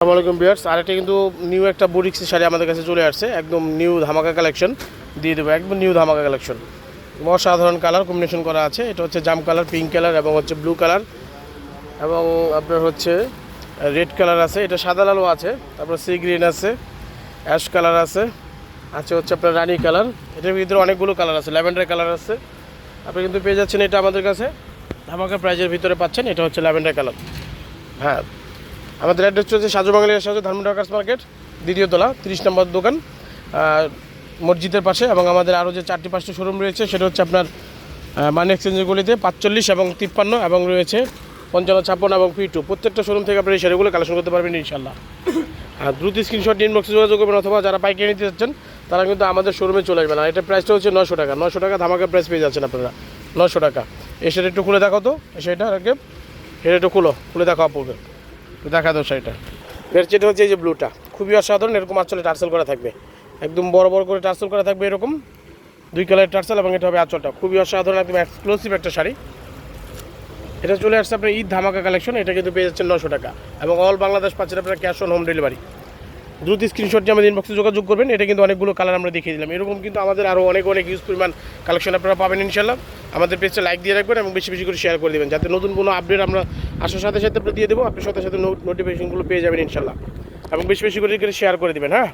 আসসালামু আলাইকুম ভিউয়ার্স, আরেকটা কিন্তু নিউ একটা বুটিক্স শাড়ি আমাদের কাছে চলে আসছে। একদম নিউ ধামাকা কালেকশন দিয়ে দেবো, একদম নিউ ধামাকা কালেকশন। অসাধারণ কালার কম্বিনেশন করা আছে। এটা হচ্ছে জাম কালার, পিঙ্ক কালার এবং হচ্ছে ব্লু কালার এবং আপনার হচ্ছে রেড কালার আছে। এটা সাদা লালও আছে, তারপর সি গ্রিন আছে, অ্যাশ কালার আছে, আছে হচ্ছে আপনার রানি কালার। এটার ভিতরে অনেকগুলো কালার আছে, ল্যাভেন্ডার কালার আছে। আপনি কিন্তু পেয়ে যাচ্ছেন এটা আমাদের কাছে ধামাকা প্রাইজের ভিতরে পাচ্ছেন। এটা হচ্ছে ল্যাভেন্ডার কালার। হ্যাঁ, আমাদের অ্যাড্রেস হচ্ছে সাজু বাঙালির সাথে ধানমন্ডি ওয়ার্কার্স মার্কেট, দ্বিতীয় তলা, 30 নম্বর দোকান, মসজিদের পাশে। এবং আমাদের আরও যে 4টি-5টি শোরুম রয়েছে সেটা হচ্ছে আপনার মানি এক্সচেঞ্জের গলিতে 45 এবং 53 এবং রয়েছে 55, 56 এবং P2। প্রত্যেকটা শোরুম থেকে আপনি এই শাড়িগুলো কালেকশন করতে পারবেন ইনশাল্লাহ। আর দ্রুত স্ক্রিনশট ইনবক্সে যোগাযোগ করবেন, অথবা যারা পাইকারি নিতে যাচ্ছেন তারা কিন্তু আমাদের শোরুমে চলে আসবেন। আর এটা প্রাইসটা হচ্ছে 900 টাকা। 900 টাকা ধামাকা প্রাইস পেয়ে যাচ্ছেন আপনারা, 900 টাকা। এই শাড়ি একটু খুলে দেখো তো, এই শাড়িটা আগে এটা একটু খুলে দেখো আপনাকে, দেখা দাও শাড়িটা। এর যেটা হচ্ছে এই যে ব্লুটা, খুবই অসাধারণ। এরকম আঁচলে টার্সেল করা থাকবে, একদম বড় বড় করে টার্সেল করা থাকবে, এরকম 2 কালারের টার্সেল। এবং এটা হবে আঁচলটা, খুবই অসাধারণ, একদম এক্সক্লুসিভ একটা শাড়ি। এটা চলে আসছে আপনার ঈদ ধামাকা কালেকশন। এটা কিন্তু পেয়ে যাচ্ছেন 900 টাকা এবং অল বাংলাদেশ পাচ্ছেন আপনারা ক্যাশ অন হোম ডেলিভারি। দ্রুত স্ক্রিনশট দিয়ে আমাদের ইনবক্সে যোগাযোগ করবেন। এটা কিন্তু অনেকগুলো কালার আমরা দেখিয়ে দিলাম। এরকম কিন্তু আমাদের আরও অনেক ইউজ পরিমাণ কালেকশন আপনারা পাবেন ইনশাল্লাহ। আমাদের পেজটা লাইক দিয়ে রাখবেন এবং বেশি বেশি করে শেয়ার করে দেবেন, যাতে নতুন কোনো আপডেট আমরা আসার সাথে সাথে আমরা দিয়ে দেবো। আপনার সাথে সাথে নোটিফিকেশনগুলো পেয়ে যাবেন ইনশাল্লাহ। এবং বেশি বেশি করে শেয়ার করে দেবেন। হ্যাঁ।